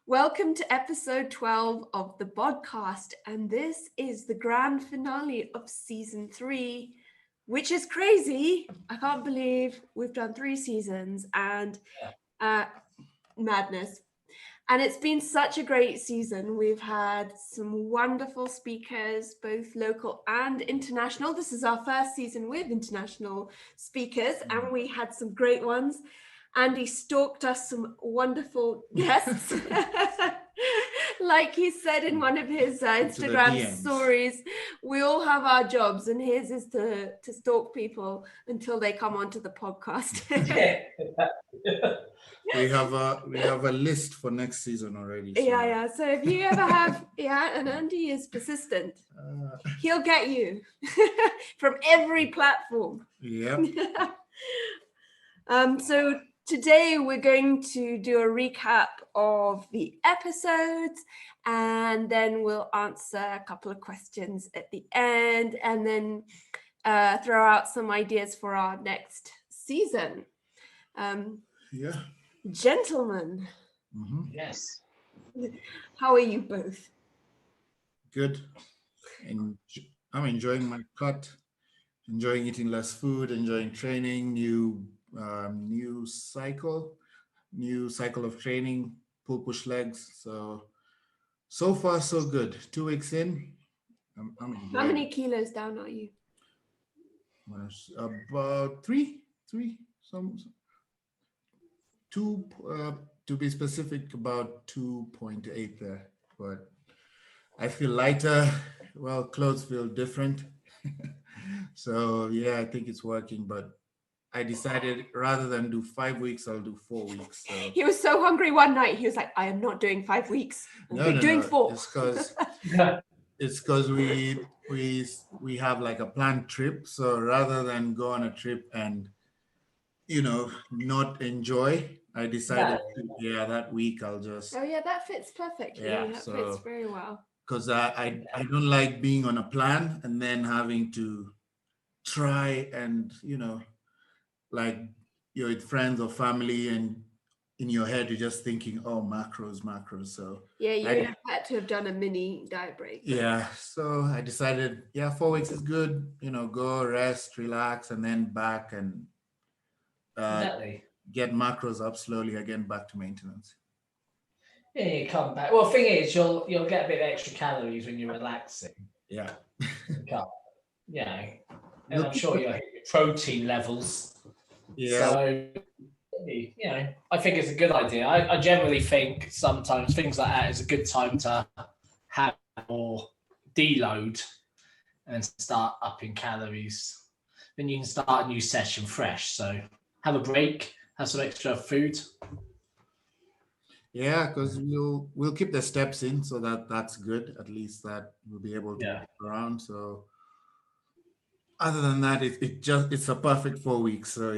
Welcome to episode 12 of the Bodcast, and this is the grand finale of season 3, which is crazy. I can't believe we've done 3 seasons and madness. And it's been such a great season. We've had some wonderful speakers, both local and international. This is our first season with international speakers, and we had some great ones. Andy stalked us some wonderful guests. Like he said in one of his Instagram stories, we all have our jobs, and his is to stalk people until they come onto the podcast. We have a list for next season already. So. Yeah. So if you ever have, and Andy is persistent, he'll get you from every platform. Yeah. So today we're going to do a recap of the episodes, and then we'll answer a couple of questions at the end, and then throw out some ideas for our next season. Gentlemen. Mm-hmm. Yes. How are you both? Good. I'm enjoying my cut, enjoying eating less food, enjoying training, new cycle of training, push legs. So far so good. 2 weeks in. I'm How many kilos down are you? About three. Two, to be specific, about 2.8 there. But I feel lighter. Well, clothes feel different. So yeah, I think it's working. But I decided rather than do 5 weeks, I'll do 4 weeks. So. He was so hungry one night. He was like, "I am not doing 5 weeks. I'm doing 4." It's because we have like a planned trip. So rather than go on a trip and not enjoy, I decided that week I'll just. Oh yeah, that fits perfectly. Yeah, that fits very well. Because I don't like being on a plan and then having to try and like you're with friends or family and in your head you're just thinking, oh, macros. So yeah, you would have had to have done a mini diet break. Yeah, so I decided 4 weeks is good. Go rest, relax, and then back and get macros up slowly again, back to maintenance. Yeah, you come back. Well, the thing is, you'll get a bit of extra calories when you're relaxing. Yeah. And I'm sure you'll hit your protein levels. Yeah. So, I think it's a good idea. I generally think sometimes things like that is a good time to have more deload and start upping calories. Then you can start a new session fresh. So have a break, have some extra food. Yeah, because we'll keep the steps in, so that's good. At least that we'll be able to move around. So other than that, it's a perfect 4 weeks. So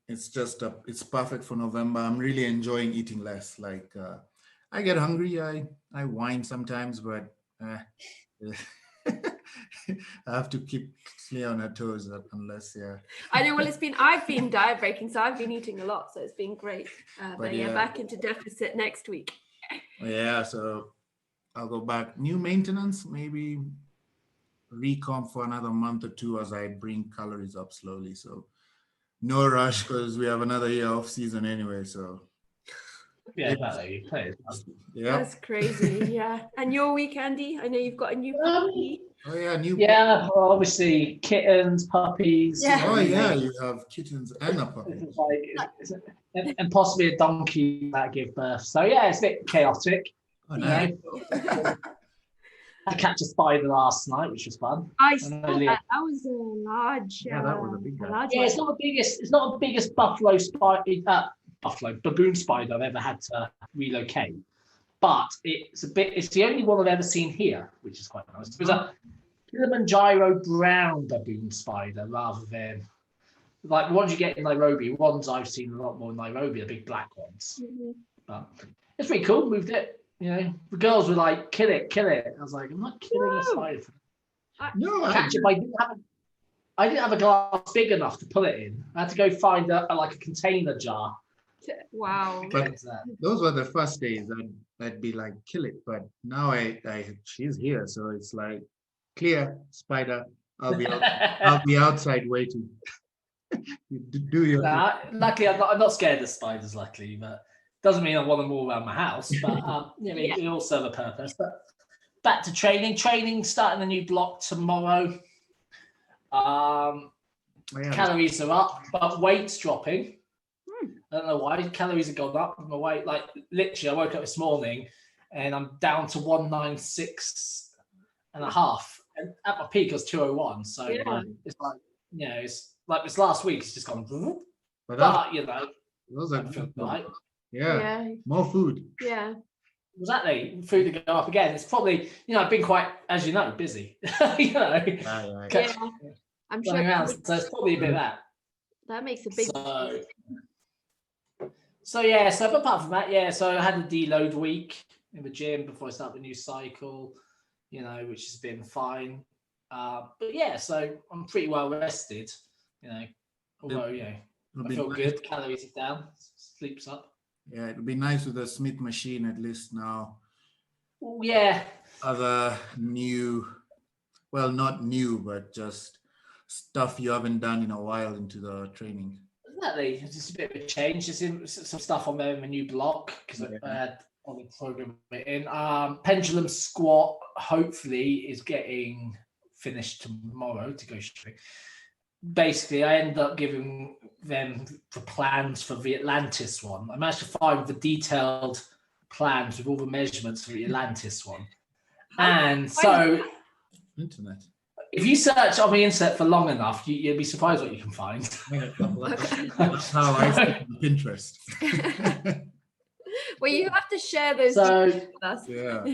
it's perfect for November. I'm really enjoying eating less. Like I get hungry, I whine sometimes, but I have to keep clear on her toes unless I know. Well, I've been diet breaking, so I've been eating a lot, so it's been great. But back into deficit next week. Yeah, so I'll go back. New maintenance, maybe recomp for another month or 2 as I bring calories up slowly. So no rush because we have another year off season anyway. So that's crazy. Yeah. And your week, Andy? I know you've got a new puppy. Oh yeah, well, obviously kittens, puppies. Yeah. Oh yeah, you have kittens and a puppy. And possibly a donkey that give birth. So yeah, it's a bit chaotic. Oh, nice. I catch a spider last night, which was fun. I saw that. That was a large. Yeah, that was a big one. Yeah, it's not the biggest baboon spider I've ever had to relocate. But it's the only one I've ever seen here, which is quite nice. It was a Kilimanjaro brown baboon spider rather than like the ones you get in Nairobi. Ones I've seen a lot more in Nairobi, the big black ones. Mm-hmm. But it's pretty cool. Moved it. The girls were like, kill it. I was like, I'm not killing a spider. No, I I didn't have a glass big enough to put it in. I had to go find a container jar. Wow. But those were the first days. I'd be like, kill it. But now she's here, so it's like, clear, spider. I'll be outside waiting. You do your luckily, I'm not scared of spiders. Luckily, but doesn't mean I want them all around my house. But they all serve a purpose. But back to training. Training starting a new block tomorrow. Calories are up, but weight's dropping. I don't know why. Calories have gone up. My weight, like literally, I woke up this morning and I'm down to 196 and a half. And at my peak, I was 201. So it's like, it's like this last week, it's just gone. But those are good, right? Yeah. More food. Yeah. Exactly. Food to go up again. It's probably, I've been quite, as you know, busy. Yeah. I'm sure. Around, so it's probably a bit of that. That makes a big difference. So apart from that, so I had a deload week in the gym before I start the new cycle, which has been fine. So I'm pretty well rested, although, I feel good. Calories are down, sleep's up. Yeah, it'd be nice with the Smith machine at least now. Oh, yeah. Other new, well, not new, but just stuff you haven't done in a while into the training. Exactly. It's just a bit of a change. There's some stuff on there in the new block because I had on the program in. Pendulum squat hopefully is getting finished tomorrow to go straight. Basically, I ended up giving them the plans for the Atlantis one. I managed to find the detailed plans with all the measurements for the Atlantis one. And so, internet. If you search on the internet for long enough, you'd be surprised what you can find. That's how I see Pinterest. Well, you have to share those with us. Yeah.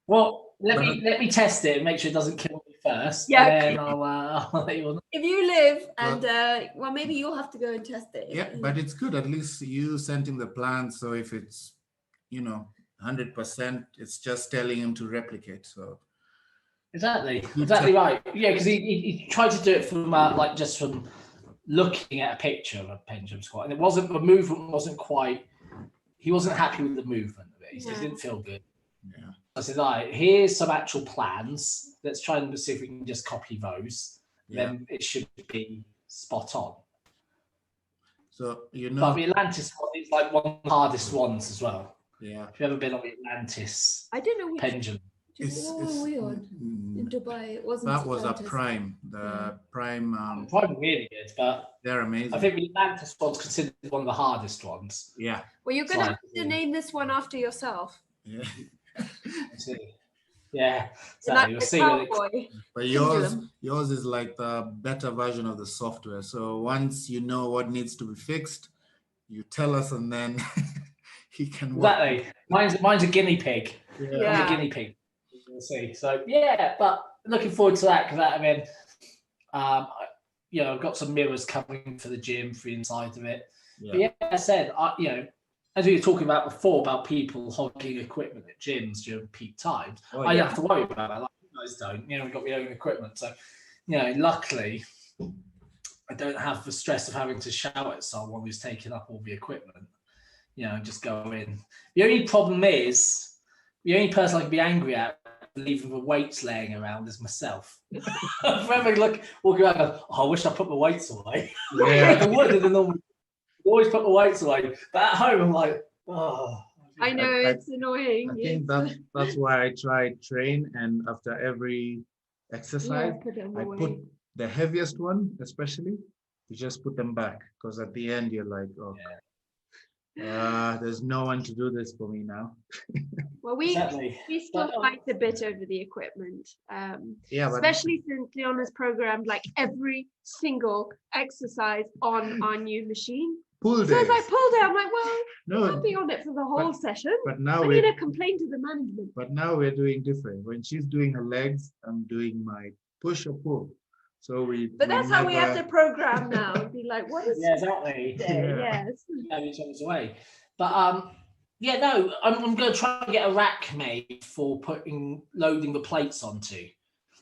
Well, let me test it and make sure it doesn't kill me first. Yeah. And then I'll let you know. If you live and maybe you'll have to go and test it. Yeah, but it's good. At least you sent him the plan. So if it's 100%, it's just telling him to replicate. So. Exactly right. Yeah, because he tried to do it from just from looking at a picture of a pendulum squat, and the movement wasn't quite. He wasn't happy with the movement of it. He said it didn't feel good. Yeah. I said, all right, here's some actual plans. Let's try and see if we can just copy those. Yeah. Then it should be spot on. So but the Atlantis one is like one of the hardest ones as well. Yeah. If you've ever been on the Atlantis, I don't know which pendulum. Weird. In Dubai, it wasn't. That was a Prime. The Prime. Prime really good, but they're amazing. I think the Atlantis one's considered one of the hardest ones. Yeah. Well, you're gonna have to name this one after yourself. Yeah. Yeah. So we'll see. But yours is like the better version of the software. So once you know what needs to be fixed, you tell us, and then he can work. Exactly. Mine's a guinea pig. Yeah. I'm a guinea pig. We'll see. So but looking forward to that because I've got some mirrors coming for the gym for the inside of it. Yeah. But I said, as we were talking about before about people hogging equipment at gyms during peak times, I don't have to worry about that. Like you guys don't. We've got my own equipment, so luckily I don't have the stress of having to shout at someone who's taking up all the equipment. Just go in. The only problem is the only person I can be angry at leaving the weights laying around is myself. Forever walking around going, I wish I put my weights away. Yeah. I would have normally always put my weights away. But at home I'm like, oh. I know it's annoying. I think that's why I try train, and after every exercise I put the heaviest one, especially, you just put them back, because at the end you're like, there's no one to do this for me now. Well, we still fight a bit over the equipment, especially since Leon has programmed like every single exercise on our new machine. Pull so days. as I pulled it, I'm like, well, I can't be on it for the whole session. But now I need to complain to the management. But now we're doing different. When she's doing her legs, I'm doing my push or pull. So that's how we have to program now. Be like, what is exactly. Yes. Each other's away. But I'm going to try and get a rack made for loading the plates onto.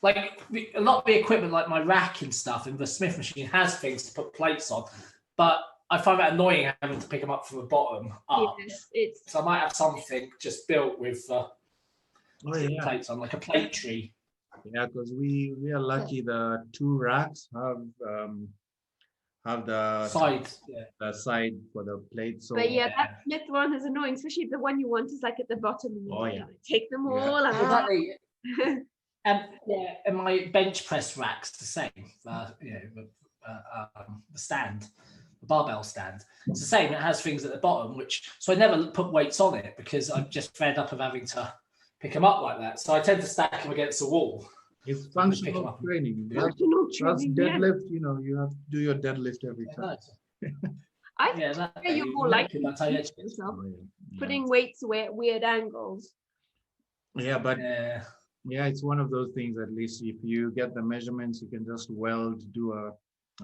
like a lot of the equipment, like my rack and stuff, and the Smith machine has things to put plates on, but I find that annoying having to pick them up from the bottom up. Yes, So I might have something just built with plates on, like a plate tree. Yeah, because we are lucky the 2 racks have the side for the plate. So but that Smith one is annoying, especially the one you want is like at the bottom. And you take them all out. Exactly. And my bench press rack's the same. The stand, the barbell stand. It's the same. It has things at the bottom, so I never put weights on it because I'm just fed up of having to pick them up like that. So I tend to stack them against the wall. It's functional training. That's deadlift. You have to do your deadlift every time. I think you're more likely to teach yourself putting weights away at weird angles. Yeah, but it's one of those things. At least if you get the measurements, you can just do a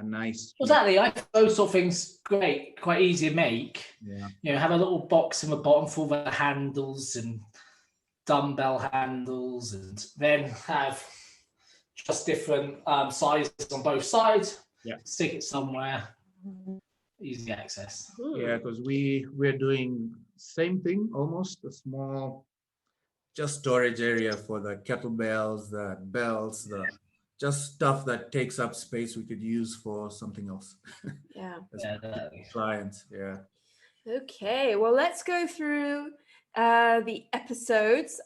nice. Exactly. I think those sort of things great, quite easy to make. Yeah. Have a little box in the bottom for the handles and dumbbell handles, and then have just different sizes on both sides. Yeah. Stick it somewhere. Easy access. Yeah, because we're doing same thing, almost a small just storage area for the kettlebells, the belts, just stuff that takes up space we could use for something else. Clients. Yeah. Okay, well, let's go through the episodes.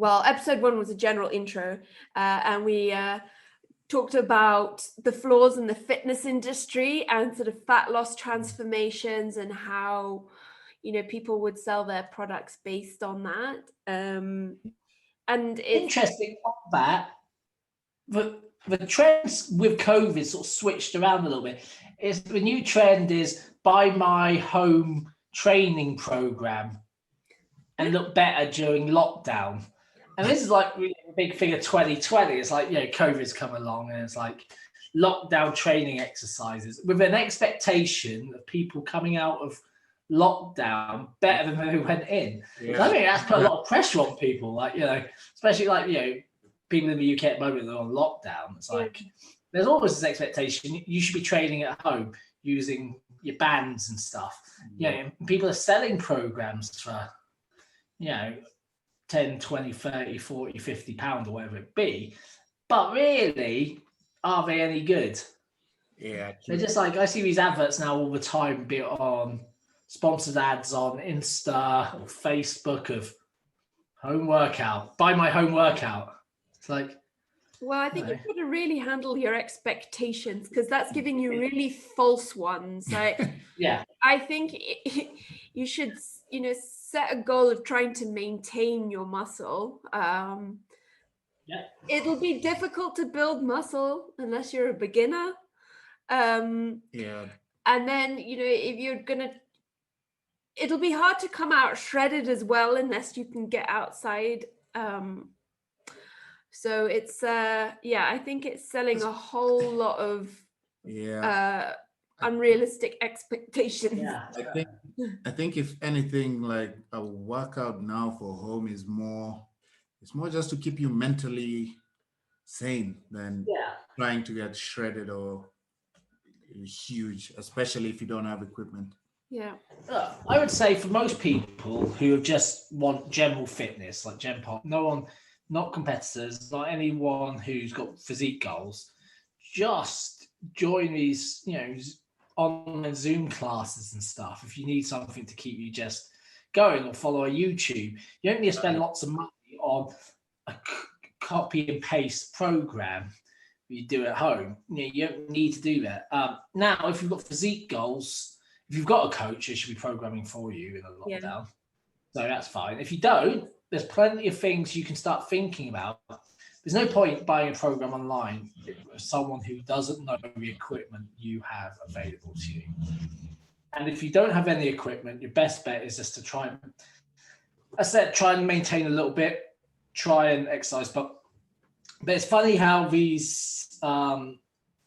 Episode 1 was a general intro, and we talked about the flaws in the fitness industry and sort of fat loss transformations and how people would sell their products based on that. And it's interesting on that. The trends with COVID sort of switched around a little bit. The new trend is buy my home training program and look better during lockdown. And this is like really a big thing of 2020. It's like, COVID's come along and it's like lockdown training exercises with an expectation of people coming out of lockdown better than they went in. Yeah. I think that's put a lot of pressure on people, especially people in the UK at the moment that are on lockdown. It's like there's always this expectation you should be training at home using your bands and stuff. People are selling programs for 10, 20, 30, 40, 50 pounds or whatever it be. But really, are they any good? Yeah. They're just like, I see these adverts now all the time, be it on sponsored ads on Insta or Facebook of home workout, buy my home workout. It's like, well, I think you've got to really handle your expectations because that's giving you really false ones. I think you should, set a goal of trying to maintain your muscle. It'll be difficult to build muscle unless you're a beginner. And then, if you're going to, it'll be hard to come out shredded as well unless you can get outside. So it's, I think it's selling a whole lot of unrealistic expectations. Yeah. I think if anything, like a workout now for home is more just to keep you mentally sane than trying to get shredded or huge, especially if you don't have equipment. Yeah. I would say for most people who just want general fitness, like Gen Pop, no one, not competitors, not anyone who's got physique goals, just join these, online Zoom classes and stuff. If you need something to keep you just going, or follow a YouTube, you don't need to spend lots of money on a copy and paste program you do at home. You don't need to do that. Now, if you've got physique goals, if you've got a coach, who should be programming for you in a lockdown. So that's fine. If you don't, there's plenty of things you can start thinking about. There's no point buying a program online with someone who doesn't know the equipment you have available to you. And if you don't have any equipment, your best bet is just to try and maintain a little bit, try and exercise. But it's funny how these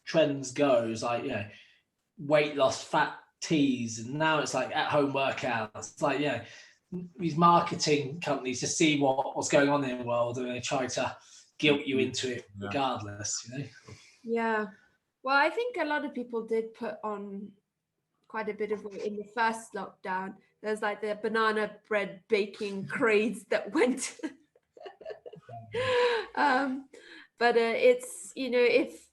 trends goes, like, weight loss, fat teas, and now it's like at-home workouts. It's like, these marketing companies just see what's going on in the world and they try to guilt you into it regardless, you know? Yeah. Well, I think a lot of people did put on quite a bit of weight in the first lockdown. There's like the banana bread baking craze that went. But it's, you know, if,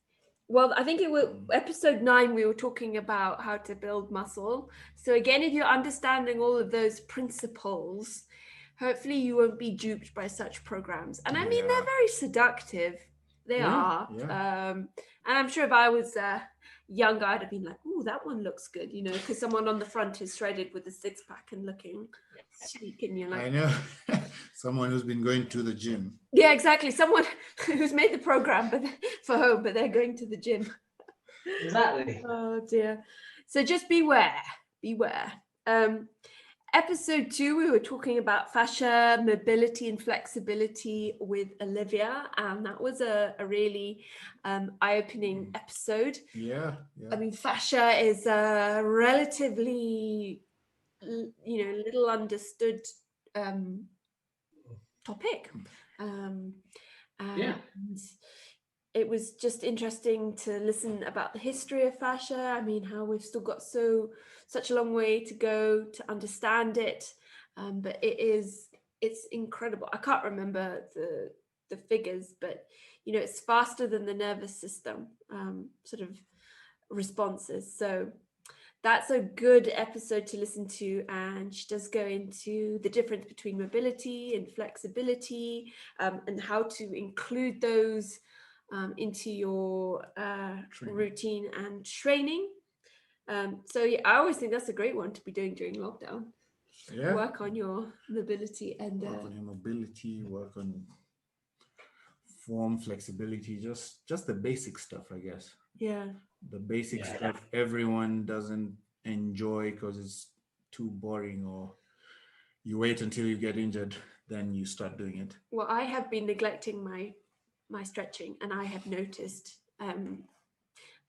well, I think it was episode 9, we were talking about how to build muscle. So again, if you're understanding all of those principles, hopefully you won't be duped by such programs. And I mean, they're very seductive. They are. And I'm sure if I was younger, I'd have been like, oh, that one looks good, you know, because someone on the front is shredded with a 6-pack and looking sleek, and you're like, I know. Someone who's been going to the gym. Yeah, exactly. Someone who's made the program for home, but they're going to the gym. Exactly. Oh dear. So just beware. Episode 2, we were talking about fascia, mobility, and flexibility with Olivia, and that was a really eye-opening episode. Yeah. I mean, fascia is a relatively, little understood topic. And it was just interesting to listen about the history of fascia. I mean, how we've still got such a long way to go to understand it, but it's incredible. I can't remember the figures, but you know, it's faster than the nervous system sort of responses. So that's a good episode to listen to, and she does go into the difference between mobility and flexibility, and how to include those into your routine and training. So yeah, I always think that's a great one to be doing during lockdown. Work on your mobility and work on your mobility, work on form, flexibility, just the basic stuff, I guess. The basic stuff everyone doesn't enjoy because it's too boring, or you wait until you get injured, then you start doing it. Well, I have been neglecting my stretching, and I have noticed, and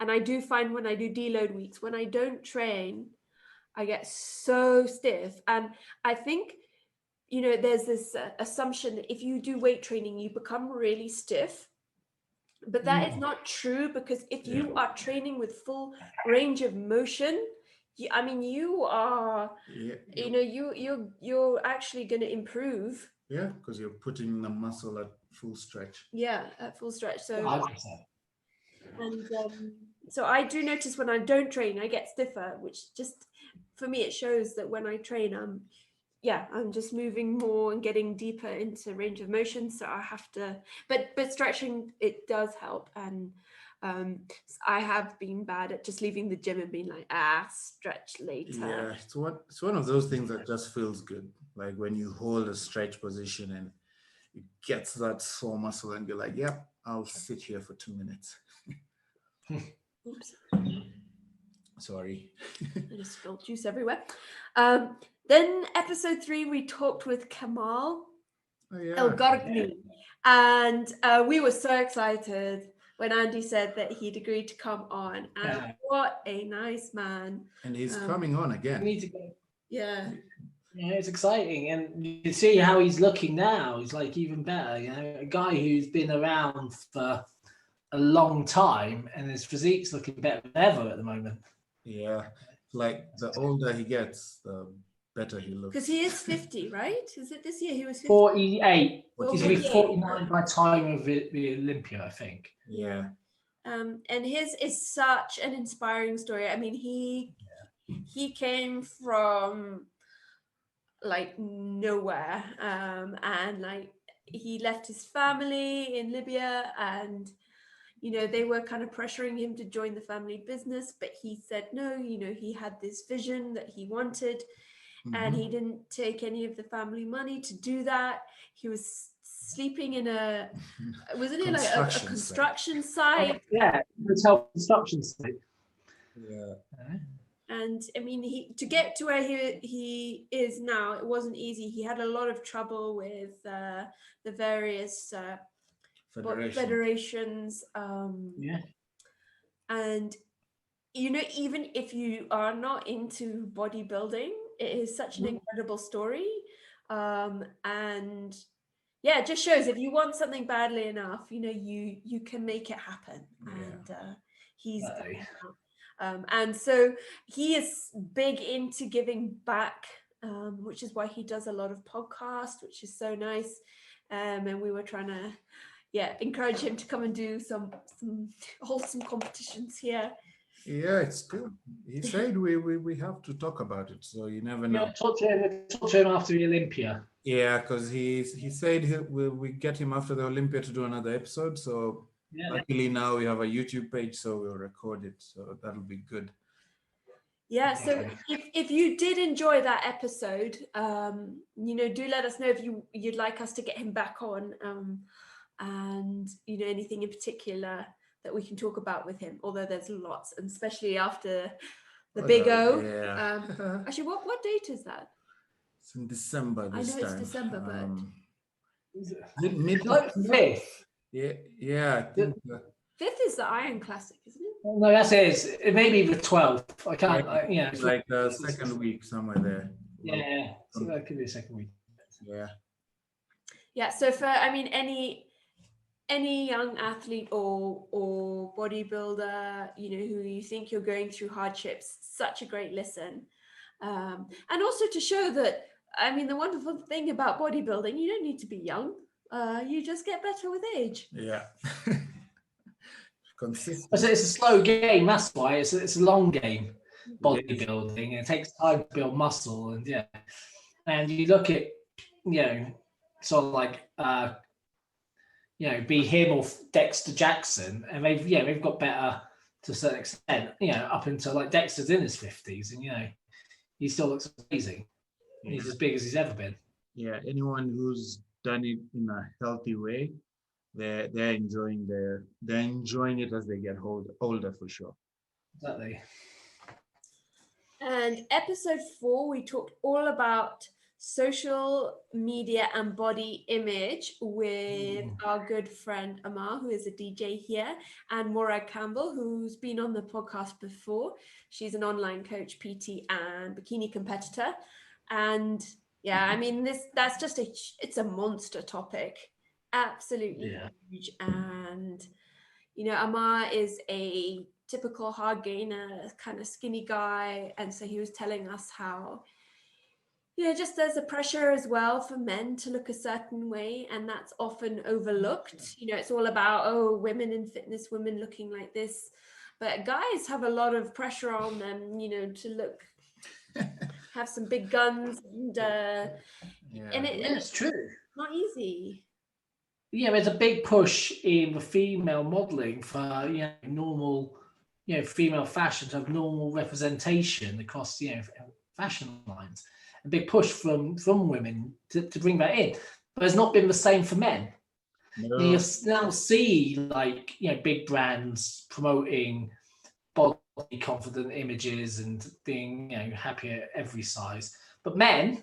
I do find when I do deload weeks, when I don't train, I get so stiff. And I think, you know, there's this assumption that if you do weight training, you become really stiff. But that is not true, because if you are training with full range of motion, you are, you're actually going to improve. Yeah, because you're putting the muscle at full stretch. Yeah, at full stretch. So, 100%. And so I do notice when I don't train, I get stiffer, which just, for me, it shows that when I train, I'm just moving more and getting deeper into range of motion. So I have to, but stretching, it does help. And I have been bad at just leaving the gym and being like, stretch later. Yeah, it's one of those things that just feels good. Like when you hold a stretch position and it gets that sore muscle, and you're like, yep, I'll sit here for 2 minutes. Oops. Sorry. I just spilled juice everywhere. Then episode 3, we talked with Kamal El Gargni, and we were so excited when Andy said that he'd agreed to come on. And what a nice man. And he's coming on again. We need to go. Yeah. Yeah, it's exciting, and you can see how he's looking now. He's like even better, you know, a guy who's been around for a long time, and his physique's looking better than ever at the moment. Yeah, like the older he gets, the better he looks. Because he is 50, right? Is it this year he was 50? 48. He's going to be 48. 49 by time of the Olympia, I think. Yeah. And his is such an inspiring story. I mean, he came from like nowhere, and like he left his family in Libya, and you know, they were kind of pressuring him to join the family business, but he said no. You know, he had this vision that he wanted, and he didn't take any of the family money to do that. He was sleeping in wasn't it like a construction site? Yeah, hotel construction site. Yeah. And I mean, to get to where he is now, it wasn't easy. He had a lot of trouble with the various federations. And you know, even if you are not into bodybuilding, it is such an incredible story. And it just shows if you want something badly enough, you can make it happen. And he's and so he is big into giving back, which is why he does a lot of podcasts, which is so nice. And we were trying to encourage him to come and do some wholesome competitions here. Yeah, it's good. He said we have to talk about it, so you never know. Talk to him after the Olympia. Yeah, because he said we get him after the Olympia to do another episode. So luckily now we have a YouTube page, so we'll record it. So that'll be good. Yeah, so if you did enjoy that episode, do let us know if you'd like us to get him back on, and anything in particular that we can talk about with him. Although there's lots, and especially after the Big O. Yeah. Actually, what date is that? It's in December this time. I know it's December, but Fifth. Yeah. I think 5th is the Iron Classic, isn't it? No, that's it. It may be the 12th. I can't. It's like the second week somewhere there. Yeah, so that could be the second week. Yeah. Yeah. So for any young athlete or bodybuilder, who you think you're going through hardships, such a great listen. And also to show that, the wonderful thing about bodybuilding, you don't need to be young. You just get better with age. Yeah. Consistent. It's a slow game. That's why it's a long game. Bodybuilding. It takes time to build muscle, and you look at sort of like be him or Dexter Jackson, and they've got better to a certain extent. Up until like Dexter's in his 50s, and he still looks amazing. Yeah. He's as big as he's ever been. Yeah, anyone who's done it in a healthy way, they're enjoying it as they get older for sure. Exactly. And episode 4, we talked all about social media and body image with our good friend Amar, who is a DJ here, and Maura Campbell, who's been on the podcast before. She's an online coach, PT, and bikini competitor. And that's just it's a monster topic. Absolutely huge. And Amar is a typical hard gainer, kind of skinny guy, and so he was telling us how just there's a pressure as well for men to look a certain way, and that's often overlooked. It's all about women in fitness, women looking like this, but guys have a lot of pressure on them to look have some big guns, and it's true. Not easy. Yeah, there's a big push in the female modeling for normal female fashion to have normal representation across fashion lines. A big push from women to bring that in, but it's not been the same for men. No. You now see big brands promoting body confident images and being happy at every size, but the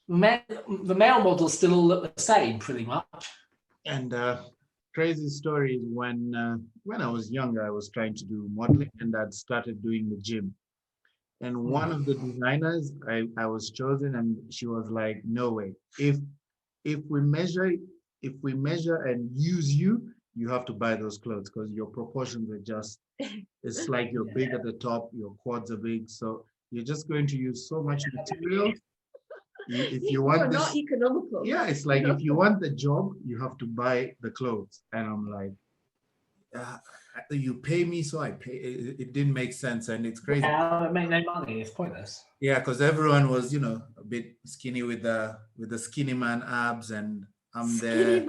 male models still all look the same pretty much. And crazy story is when I was younger, I was trying to do modeling, and I'd started doing the gym. And one of the designers, I was chosen, and she was like, "No way! If we measure and use you have to buy those clothes because your proportions are just. It's like you're big at the top, your quads are big, so you're just going to use so much material. If you want this, not economical. Yeah, it's like if you want the job, you have to buy the clothes." And I'm like, you pay me, so I pay. It didn't make sense, and it's crazy. Yeah, it made no money. It's pointless. Yeah, because everyone was, a bit skinny with the skinny man abs, and I'm there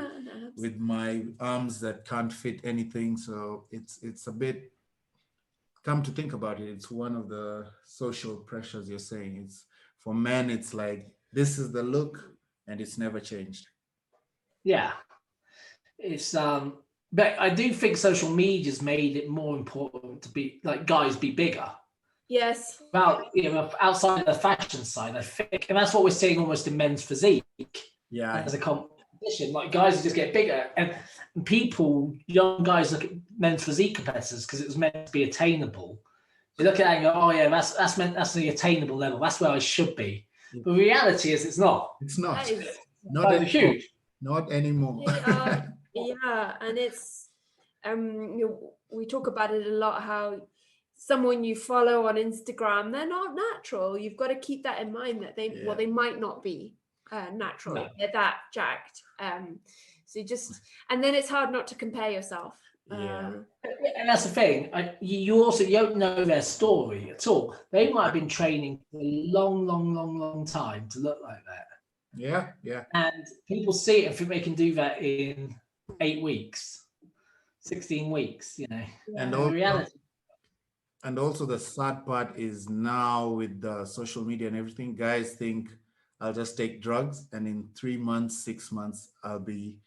with my arms that can't fit anything. So it's a bit. Come to think about it, it's one of the social pressures you're saying. It's for men. It's like this is the look, and it's never changed. Yeah, it's but I do think social media's made it more important to be guys be bigger. Yes. Well, outside of the fashion side, I think, and that's what we're seeing almost in men's physique. Yeah. As a competition, guys just get bigger, and young guys look at men's physique competitors because it was meant to be attainable. They look at that and go, "Oh yeah, that's the attainable level. That's where I should be." But the reality is, it's not. It's not. Not huge. Not anymore. They are, yeah, and it's we talk about it a lot, how someone you follow on Instagram, they're not natural. You've got to keep that in mind, that they might not be natural. No. They're that jacked. So and then it's hard not to compare yourself. And that's the thing. You don't know their story at all. They might have been training for a long time to look like that. Yeah. And people see it and think they can do that in 8 weeks, 16 weeks, And The reality. And also the sad part is now with the social media and everything, guys think I'll just take drugs and in 3 months, 6 months, I'll be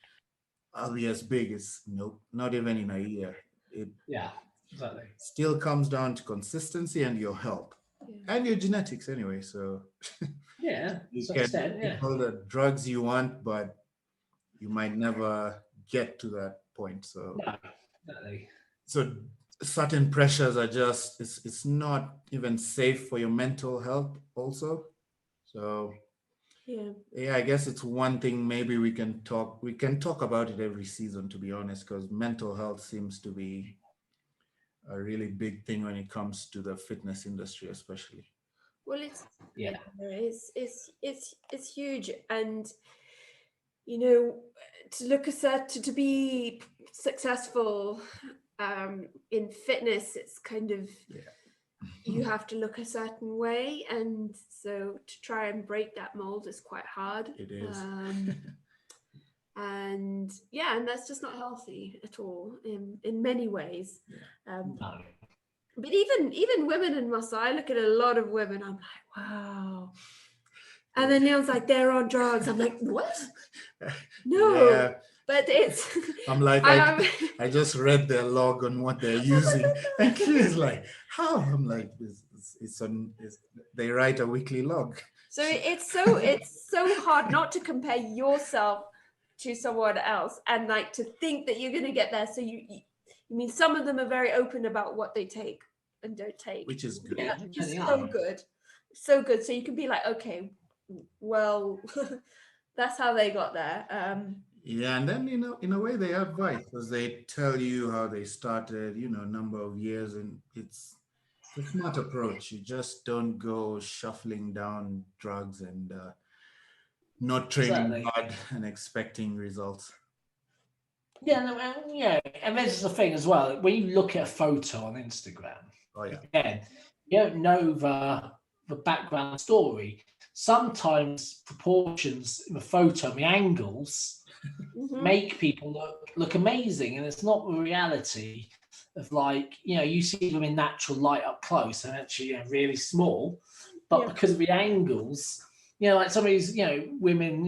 as big as nope, not even in a year. It Exactly. still comes down to consistency and your health and your genetics anyway. So you can take all the drugs you want, but you might never get to that point. So Exactly. so certain pressures are just it's not even safe for your mental health also. So I guess it's one thing maybe we can talk about it every season, to be honest, because mental health seems to be a really big thing when it comes to the fitness industry, especially. Well, it's huge, and to be successful in fitness, it's kind of you have to look a certain way, and so to try and break that mold is quite hard. It is. And that's just not healthy at all in many ways. No. But even women in muscle, I look at a lot of women, I'm like, wow. And then Neil's like, they're on drugs. I'm like, what? No. Yeah. But it's I'm like, I just read their log on what they're using. And she's like, how? I'm like, they write a weekly log. So it's so hard not to compare yourself to someone else and like to think that you're going to get there. So you mean some of them are very open about what they take and don't take, which is good. Yeah, which is so good. So you can be like, okay, well, that's how they got there. And then in a way they have advice, because they tell you how they started, number of years, and it's a smart approach. You just don't go shuffling down drugs and not training hard and expecting results. And this is the thing as well. When you look at a photo on Instagram, again, you don't know the background story. Sometimes proportions in the photo, the angles, make people look amazing, and it's not the reality of you see them in natural light up close and actually really small, but because of the angles, like some of these women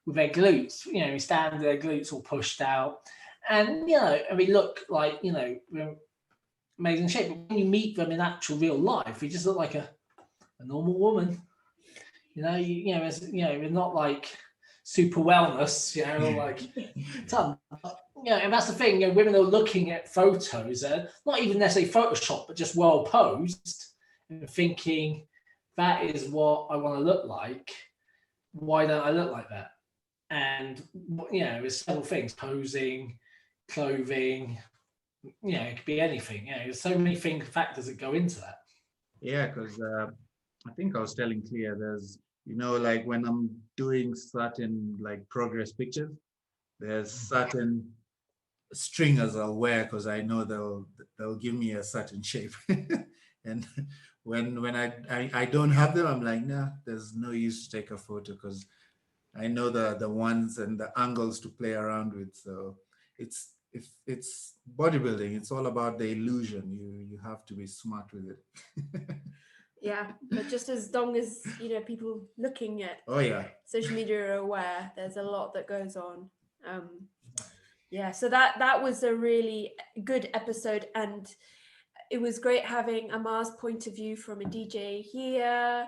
with their glutes, stand their glutes all pushed out, and and they look like amazing shape. But when you meet them in actual real life, they just look like a normal woman. They're not like super wellness, and that's the thing. Women are looking at photos, not even necessarily Photoshop, but just well posed, and thinking that is what I want to look like. Why don't I look like that? And there's several things: posing, clothing. It could be anything. There's so many factors that go into that. Yeah, because I think I was telling Clea, there's like when I'm doing certain like progress pictures, there's certain stringers I'll wear because I know they'll give me a certain shape. And when I don't have them, I'm like, nah, there's no use to take a photo because I know the ones and the angles to play around with. So it's bodybuilding. It's all about the illusion. You have to be smart with it. Yeah, but just as long as people looking at social media are aware, there's a lot that goes on. So that was a really good episode, and it was great having Amar's point of view from a DJ here,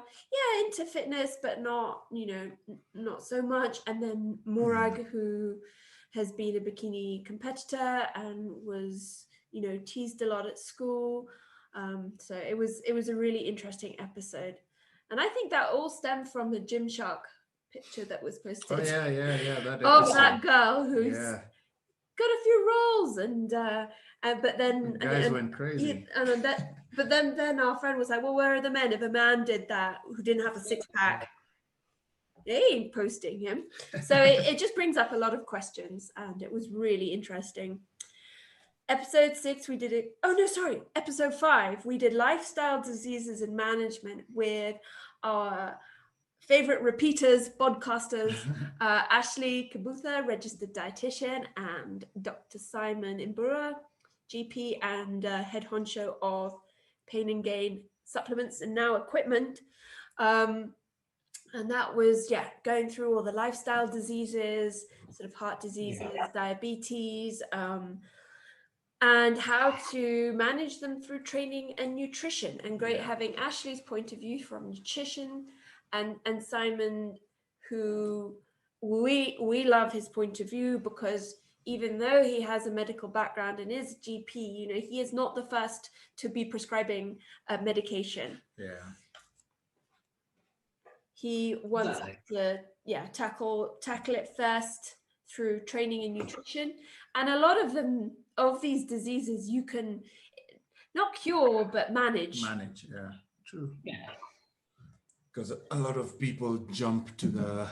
into fitness, but not not so much, and then Morag, who has been a bikini competitor and was teased a lot at school. So it was a really interesting episode, and I think that all stemmed from the Gymshark picture that was posted. Oh yeah. That of episode. that girl who's Yeah. got a few roles, and but then The guys went crazy. But then our friend was like, well, where are the men? If a man did that who didn't have a six-pack, they ain't posting him. So it just brings up a lot of questions, and it was really interesting. Episode 6, we did it. Oh no, sorry. Episode 5, we did lifestyle diseases and management with our favorite repeaters, podcasters, Ashley Kabutha, registered dietitian, and Dr. Simon Imbura, GP and head honcho of Pain and Gain supplements and now equipment. And that was, going through all the lifestyle diseases, sort of heart diseases, diabetes, and how to manage them through training and nutrition. And great having Ashley's point of view from nutrition, and Simon, who we love his point of view, because even though he has a medical background and is GP, he is not the first to be prescribing medication. He wants to tackle it first through training and nutrition. And a lot of these diseases you can not cure but manage. True. Because a lot of people jump to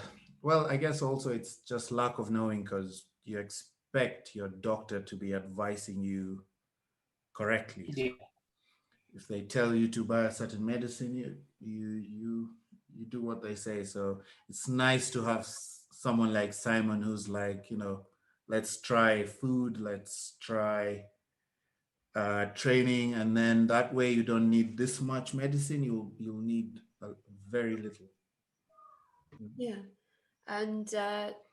I guess also it's just lack of knowing, because you expect your doctor to be advising you correctly. If they tell you to buy a certain medicine, you do what they say. So it's nice to have someone like Simon who's like, let's try food, let's try training, and then that way you don't need this much medicine. You'll need very little. And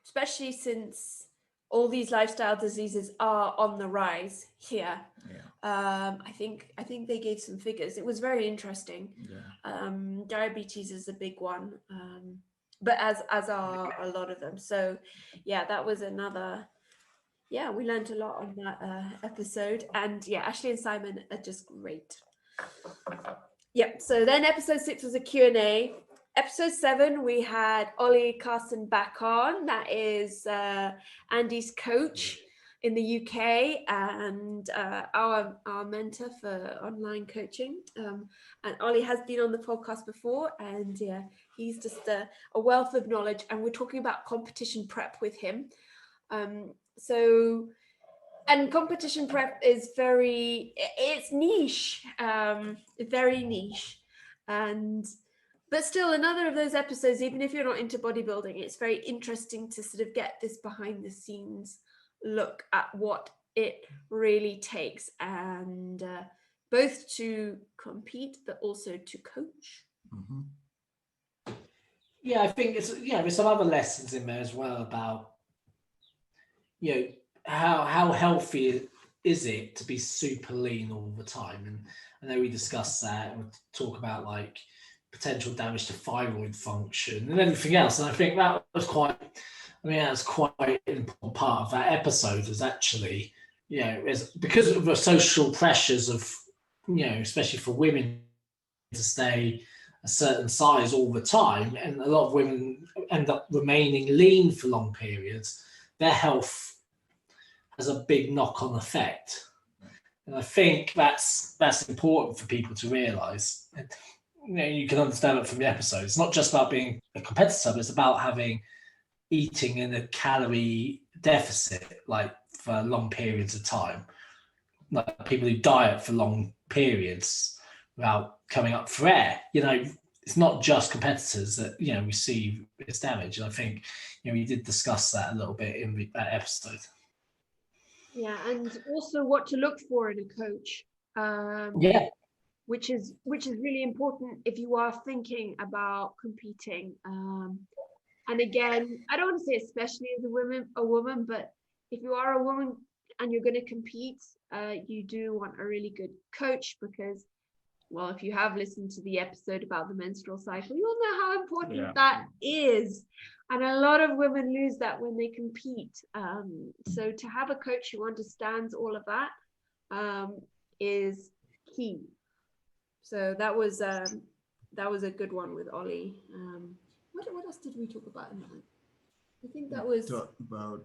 especially since all these lifestyle diseases are on the rise here. I think they gave some figures. It was very interesting. Diabetes is a big one, but as are a lot of them. So that was another. We learned a lot on that episode, and Ashley and Simon are just great. So then episode 6 was a Q&A. Episode 7, we had Ollie Carson back on. That is Andy's coach in the UK and our mentor for online coaching. And Ollie has been on the podcast before, and he's just a wealth of knowledge. And we're talking about competition prep with him. And competition prep is it's niche, very niche, but still another of those episodes, even if you're not into bodybuilding, it's very interesting to sort of get this behind the scenes look at what it really takes, and both to compete but also to coach. I think there's some other lessons in there as well about how healthy is it to be super lean all the time. And I know we discussed that, and we talk about like potential damage to thyroid function and everything else. And I think that was quite an important part of that episode, was actually, because of the social pressures of, especially for women to stay a certain size all the time, and a lot of women end up remaining lean for long periods, their health has a big knock-on effect. And I think that's important for people to realise. You can understand it from the episode. It's not just about being a competitor, but it's about eating in a calorie deficit, like for long periods of time. Like people who diet for long periods without coming up for air. It's not just competitors that, receive this damage. And I think, we did discuss that a little bit in that episode. And also what to look for in a coach. Which is really important if you are thinking about competing. And again, I don't want to say especially as a woman, but if you are a woman and you're going to compete, you do want a really good coach, because, well, if you have listened to the episode about the menstrual cycle, you'll know how important that is. And a lot of women lose that when they compete. So to have a coach who understands all of that is key. So that was a good one with Ollie. What else did we talk about in that? I think that was talked about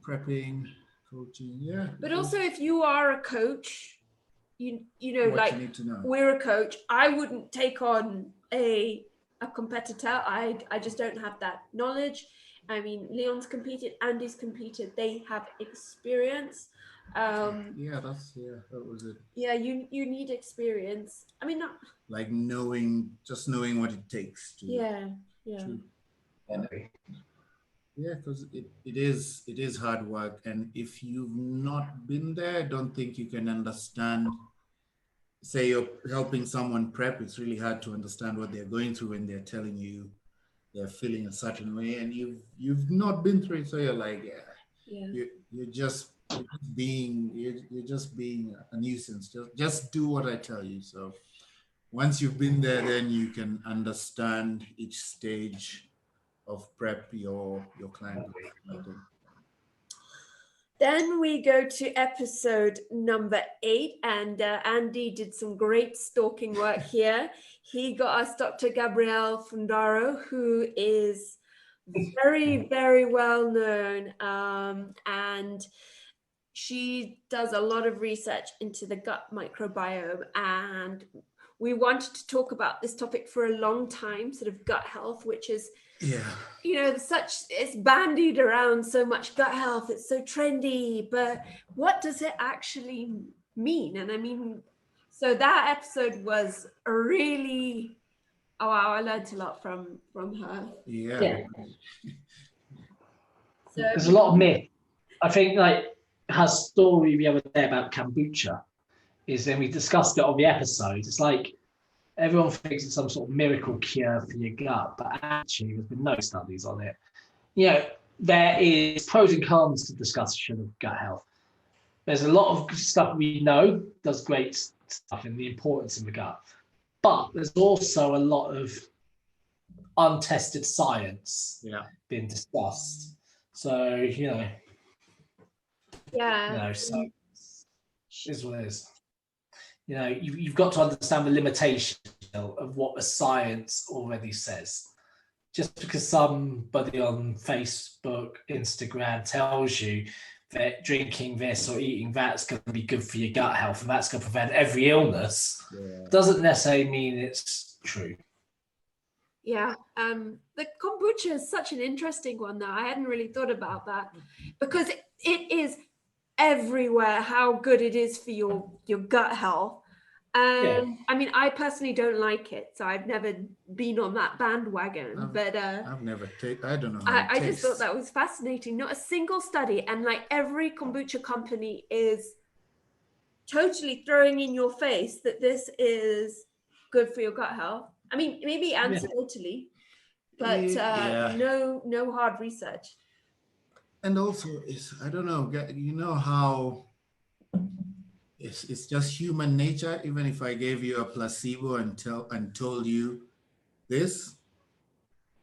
prepping, coaching, yeah. But also, if you are a coach, you know, What like you need to know. we're a coach, I wouldn't take on a competitor. I just don't have that knowledge. I mean, Leon's competed, Andy's competed. They have experience. That was it. Yeah, you need experience. I mean, not like just knowing what it takes to. Yeah. True. Yeah, because it is hard work, and if you've not been there, I don't think you can understand. Say you're helping someone prep, it's really hard to understand what they're going through when they're telling you they're feeling a certain way, and you've not been through it, so you're like, you're just being a nuisance. Just do what I tell you. So once you've been there, then you can understand each stage of prep your client. Then we go to episode number 8, and Andy did some great stalking work here. He got us Dr. Gabrielle Fundaro, who is very, very well known, and she does a lot of research into the gut microbiome, and we wanted to talk about this topic for a long time, sort of gut health, which is it's bandied around so much, gut health, it's so trendy, but what does it actually mean? And I mean, so that episode was really, oh wow, I learned a lot from her. Yeah. So, there's a lot of myth. I think like her story the other day about kombucha is, then we discussed it on the episode. It's like everyone thinks it's some sort of miracle cure for your gut, but actually there's been no studies on it. You know, there is pros and cons to discussion of gut health. There's a lot of stuff we know does great stuff in the importance of the gut, but there's also a lot of untested science being discussed. So, so is what it is. You've got to understand the limitation of what the science already says. Just because somebody on Facebook, Instagram tells you that drinking this or eating that's going to be good for your gut health and that's going to prevent every illness, doesn't necessarily mean it's true. Yeah, the kombucha is such an interesting one, though. I hadn't really thought about that, because it is everywhere how good it is for your gut health. I mean, I personally don't like it, so I've never been on that bandwagon. But I've never taken. I don't know. I just thought that was fascinating. Not a single study, and like every kombucha company is totally throwing in your face that this is good for your gut health. I mean, maybe anecdotally, but no hard research. And also, I don't know. You know how it's just human nature. Even if I gave you a placebo and told you this,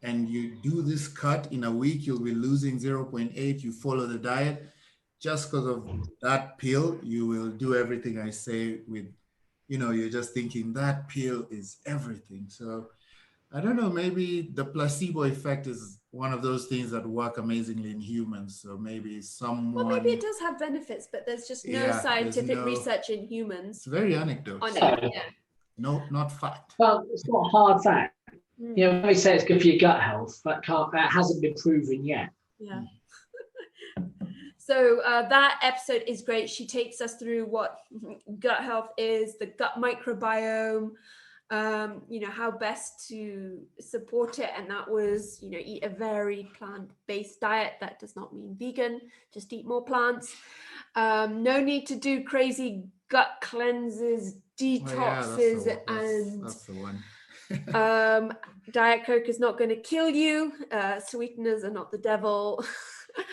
and you do this cut in a week, you'll be losing 0.8. You follow the diet. Just because of that pill, you will do everything I say with, you're just thinking that pill is everything. So I don't know, maybe the placebo effect is one of those things that work amazingly in humans. So maybe someone... Well, maybe it does have benefits, but there's just no scientific research in humans. It's very anecdotal. No, not fact. Well, it's not hard fact. When they say it's good for your gut health, that hasn't been proven yet. Yeah. So that episode is great. She takes us through what gut health is, the gut microbiome, how best to support it. And that was, eat a very plant-based diet. That does not mean vegan, just eat more plants. No need to do crazy gut cleanses, detoxes, that's the one. Diet Coke is not going to kill you. Sweeteners are not the devil.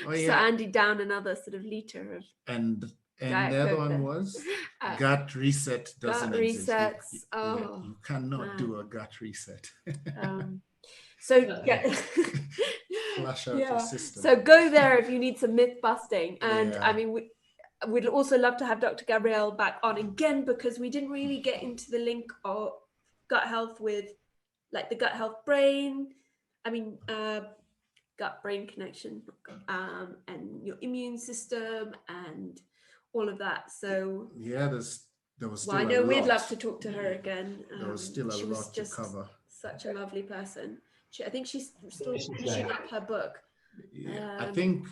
So Andy down another sort of liter of and the other one was gut reset doesn't exist. You cannot do a gut reset. Flush out your system. So go there if you need some myth busting. And I mean, we'd also love to have Dr. Gabrielle back on again, because we didn't really get into the link of gut health with like the gut health brain, gut-brain connection, and your immune system and all of that. So yeah, there was still I a know we'd lot. love to talk to her again. There was still a she was lot to just cover. such a lovely person. I think she's still finishing up her book. Yeah, I think,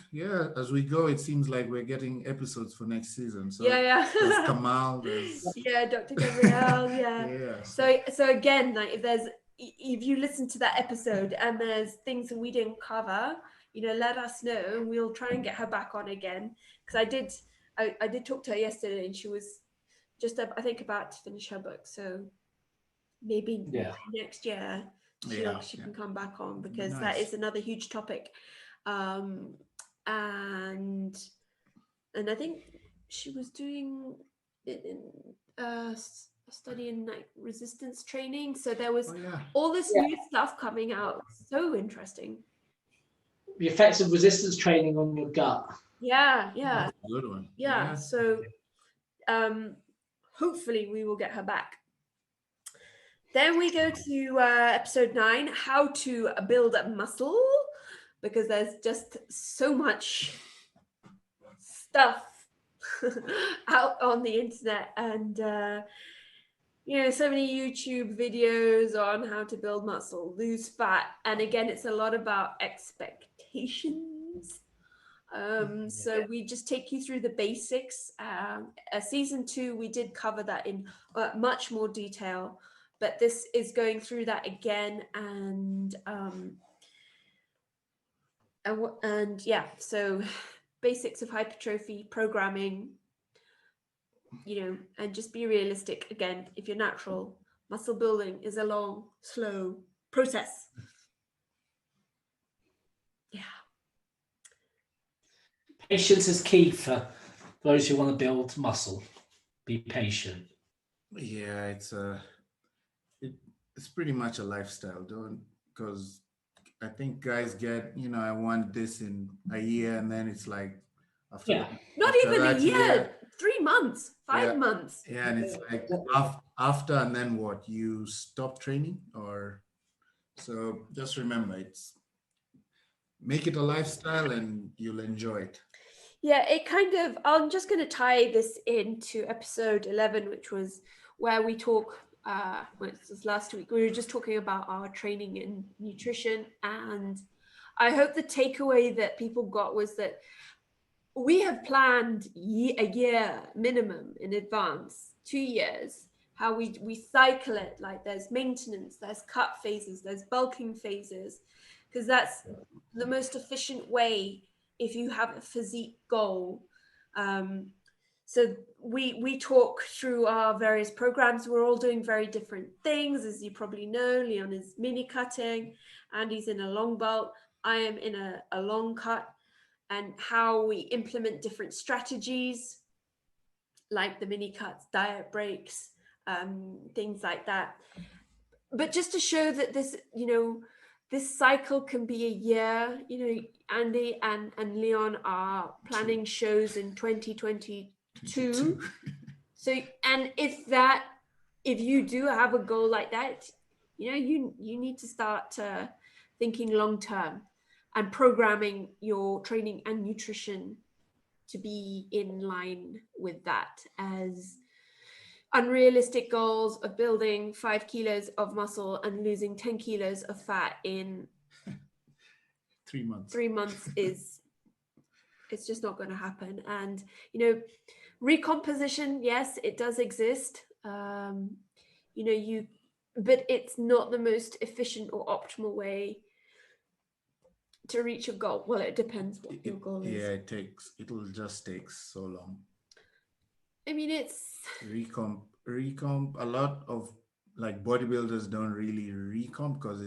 as we go, it seems like we're getting episodes for next season. So yeah. there's Kamal, there's Dr. Gabrielle, yeah. So again, like if you listen to that episode and there's things that we didn't cover, let us know and we'll try and get her back on again. Because I did talk to her yesterday and she was just I think about to finish her book. So maybe next year she can come back on, because that is another huge topic. And I think she was doing a study in like resistance training. So there was all this new stuff coming out. So interesting. The effects of resistance training on your gut. Yeah. That's a good one. Yeah. So hopefully we will get her back. Then we go to episode 9, how to build a muscle, because there's just so much stuff out on the internet, and so many YouTube videos on how to build muscle, lose fat, and again, it's a lot about expectations. So we just take you through the basics. Season 2, we did cover that in much more detail, but this is going through that again, and so basics of hypertrophy programming, and just be realistic. Again, if you're natural, muscle building is a long, slow process. Yeah. Patience is key for those who want to build muscle. Be patient. Yeah, it's pretty much a lifestyle, because I think guys get, I want this in a year, and then it's like not even a year, 3 months, 5 months. Yeah, and it's like after, and then what? You stop training, or so just remember, make it a lifestyle and you'll enjoy it. Yeah, I'm just going to tie this into episode 11, which was where we talk, this was last week, we were just talking about our training and nutrition. And I hope the takeaway that people got was that we have planned a year minimum in advance, 2 years, how we cycle it. Like there's maintenance, there's cut phases, there's bulking phases, because that's the most efficient way if you have a physique goal. So we talk through our various programs. We're all doing very different things, as you probably know. Leon is mini cutting, Andy's in a long bulk, I am in a long cut, and how we implement different strategies like the mini cuts, diet breaks, things like that. But just to show that this, this cycle can be a year. Andy and Leon are planning shows in 2022. So, and if you do have a goal like that, you need to start thinking long term and programming your training and nutrition to be in line with that, as unrealistic goals of building 5 kilos of muscle and losing 10 kilos of fat in 3 months. 3 months it's just not going to happen. And recomposition, yes, it does exist. But it's not the most efficient or optimal way to reach a goal. Well, it depends what your goal is. Yeah, it'll just take so long. I mean, it's recomp. A lot of like bodybuilders don't really recomp because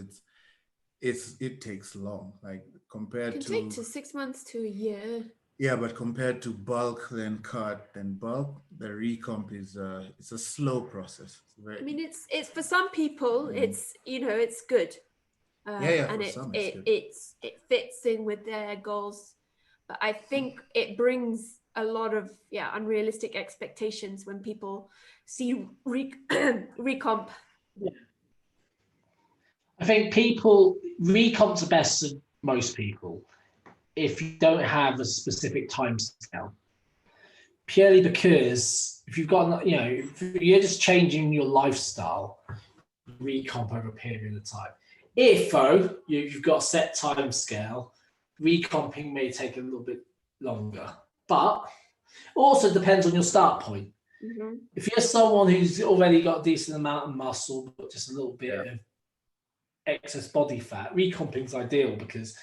it takes long. Like compared it can take to 6 months to a year. Yeah, but compared to bulk, then cut, then bulk, the recomp is it's a slow process. I mean, it's for some people, it's it's good. And it fits in with their goals, but I think it brings a lot of unrealistic expectations when people see recomp. I think recomps are best for most people if you don't have a specific time scale. Purely because if you've got, if you're just changing your lifestyle, recomp over a period of time. If though you've got a set time scale, recomping may take a little bit longer, but also depends on your start point. Mm-hmm. If you're someone who's already got a decent amount of muscle, but just a little bit of excess body fat, recomping is ideal because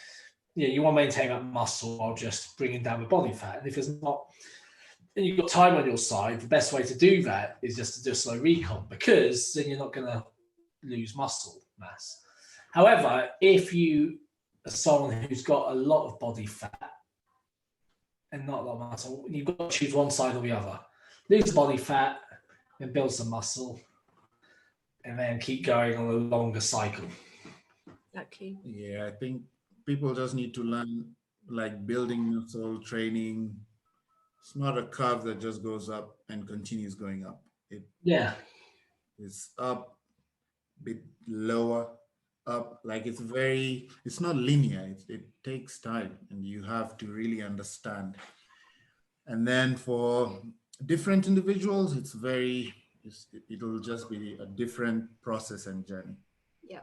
you want to maintain that muscle while just bringing down the body fat. And if it's not, and you've got time on your side, the best way to do that is just to do a slow recomp, because then you're not going to lose muscle mass. However, if you are someone who's got a lot of body fat and not a lot of muscle, you've got to choose one side or the other. Lose body fat, then build some muscle, and then keep going on a longer cycle. Exactly. Yeah, I think people just need to learn, like, building muscle training. It's not a curve that just goes up and continues going up. It's up, bit lower, up. Like, it's not linear. It takes time, and you have to really understand. And then for different individuals, it'll just be a different process and journey. Yeah.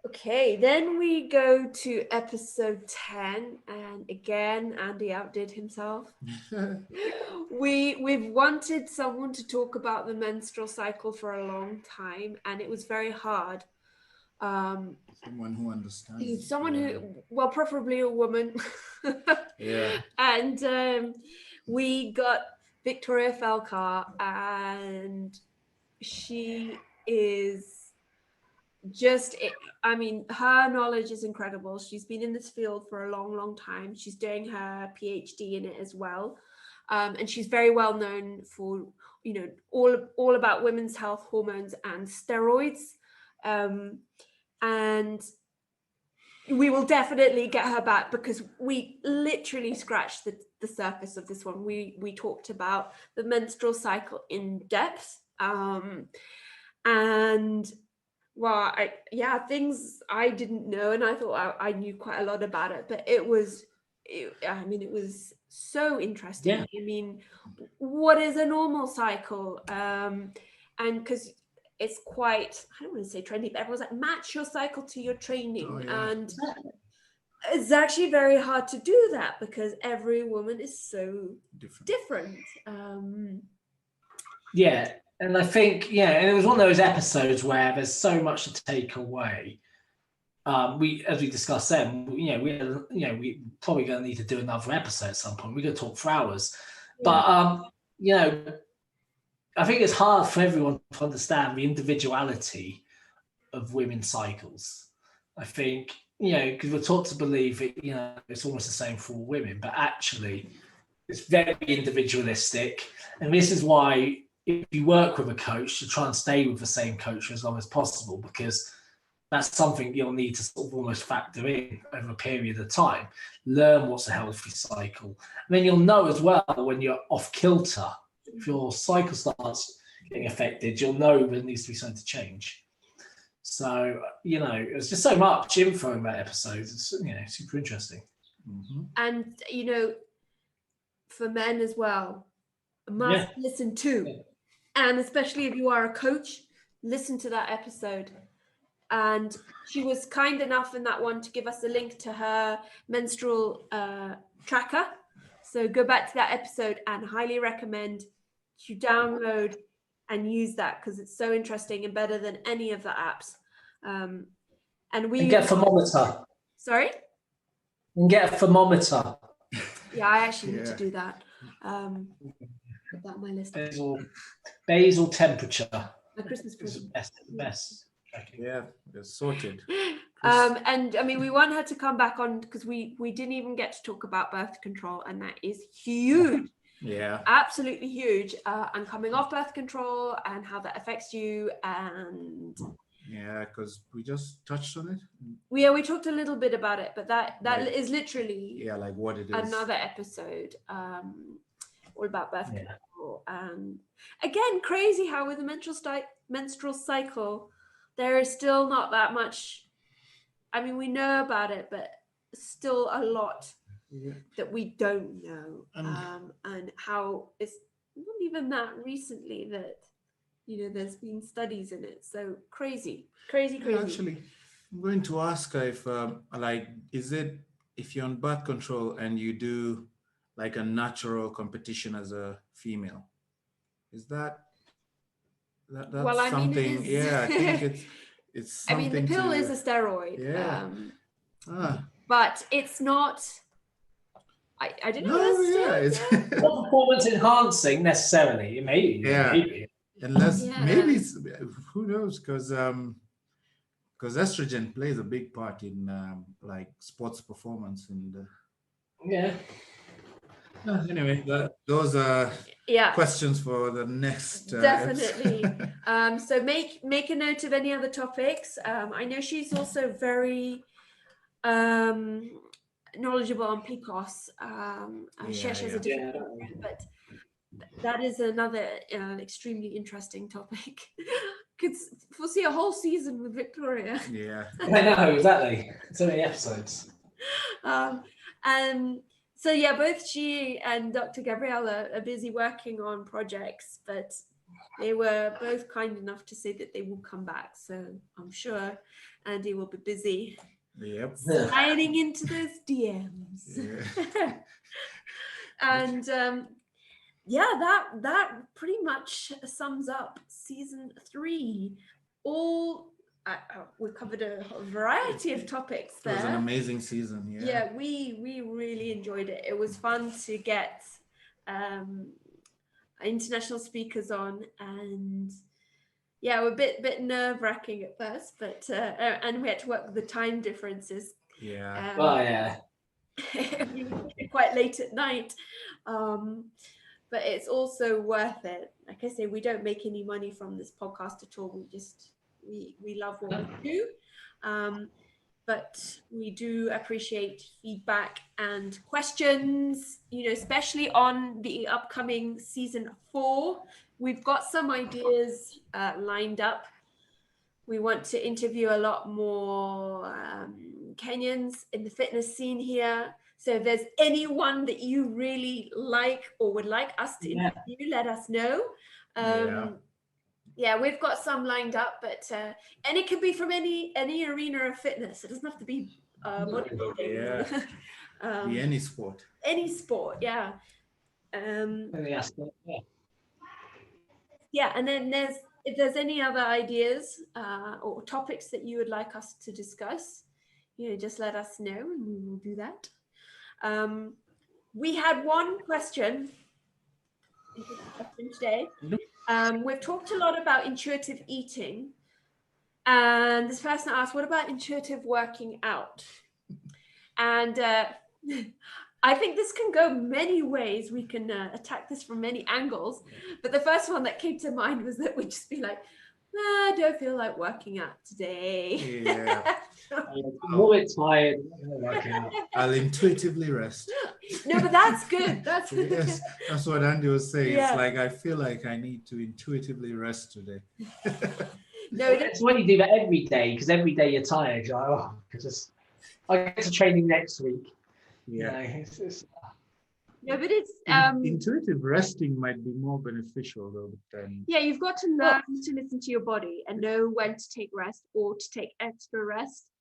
Okay, then we go to episode 10, and again, Andy outdid himself. We've wanted someone to talk about the menstrual cycle for a long time, and it was very hard. Someone who understands. Someone who, well, preferably a woman. Yeah. And we got Victoria Felkar, and she is just, I mean, her knowledge is incredible. She's been in this field for a long, long time. She's doing her PhD in it as well. And she's very well known for, all about women's health, hormones, and steroids. And we will definitely get her back, because we literally scratched the surface of this one. We talked about the menstrual cycle in depth. And well, things I didn't know, and I thought I knew quite a lot about it, but it was so interesting. Yeah. I mean, what is a normal cycle? And because it's quite, I don't want to say trendy, but everyone's like, match your cycle to your training. Oh, yeah. And it's actually very hard to do that, because every woman is so different. Yeah. And I think, and it was one of those episodes where there's so much to take away. As we discussed then, we probably going to need to do another episode at some point. We're going to talk for hours. Yeah. But, I think it's hard for everyone to understand the individuality of women's cycles. I think, because we're taught to believe it, it's almost the same for all women, but actually it's very individualistic. And this is why, if you work with a coach, to try and stay with the same coach for as long as possible, because that's something you'll need to sort of almost factor in over a period of time. Learn what's a healthy cycle. And then you'll know as well when you're off kilter. If your cycle starts getting affected, you'll know there needs to be something to change. So, it's just so much info in that episode. It's, super interesting. Mm-hmm. And, for men as well, must listen to. Yeah. And especially if you are a coach, listen to that episode. And she was kind enough in that one to give us a link to her menstrual tracker. So go back to that episode, and highly recommend you download and use that, because it's so interesting and better than any of the apps. And get a thermometer. Sorry? And get a thermometer. Yeah, I actually need to do that. Put that on my list. Basal temperature. My Christmas present. Best. Yeah, it's sorted. And I mean, we want her to come back on, because we didn't even get to talk about birth control, and that is huge. Yeah, absolutely huge. And coming off birth control and how that affects you. And because we just touched on it. We talked a little bit about it, but that is literally like what it is. Another episode all about birth control. And again, crazy how with the menstrual cycle, there is still not that much. I mean, we know about it, but still a lot that we don't know. And how it's not even that recently that, there's been studies in it. So crazy. Actually, I'm going to ask her if, is it if you're on birth control and you do like a natural competition as a female, is that's Well, I mean, something? it is. Yeah, I think it's something. I mean, the pill is a steroid. Yeah. But it's not. I don't know. No, yeah, it's not performance enhancing necessarily. Maybe. Maybe. Unless maybe it's, who knows, because estrogen plays a big part in like sports performance and anyway, those are questions for the next definitely. So make a note of any other topics. I know she's also very knowledgeable on PCOS. She has a different program, but that is another extremely interesting topic. Could foresee a whole season with Victoria. Yeah, I know, exactly. So many episodes. And so yeah, both she and Dr. Gabriella are busy working on projects, but they were both kind enough to say that they will come back. So I'm sure Andy will be busy. Yep. Sliding into those DMs. Yeah. And that pretty much sums up season 3. We covered a variety of topics there. It was an amazing season. Yeah, we really enjoyed it. It was fun to get international speakers on, and we're a bit nerve-wracking at first, but and we had to work with the time differences. Yeah. Quite late at night, but it's also worth it. Like I say, we don't make any money from this podcast at all. We love what we do, but we do appreciate feedback and questions, especially on the upcoming season 4. We've got some ideas lined up. We want to interview a lot more Kenyans in the fitness scene here. So if there's anyone that you really like or would like us to interview, let us know. We've got some lined up, but and it could be from any arena of fitness. It doesn't have to be bodybuilding. Be any sport. Any sport, yeah. And then if there's any other ideas or topics that you would like us to discuss, just let us know and we will do that. We had one question today. We've talked a lot about intuitive eating, and this person asked, what about intuitive working out? And I think this can go many ways. We can attack this from many angles, but the first one that came to mind was that we'd just be like, I don't feel like working out today. Yeah. I'm a bit tired. I'll intuitively rest. No, but that's good. Yes, that's what Andy was saying. Yeah. It's like, I feel like I need to intuitively rest today. No, it's when you do that every day, because every day you're tired. You're like, because I get to training next week. Yeah. No, but it's intuitive resting might be more beneficial though than you've got to learn to listen to your body and know when to take rest or to take extra rest.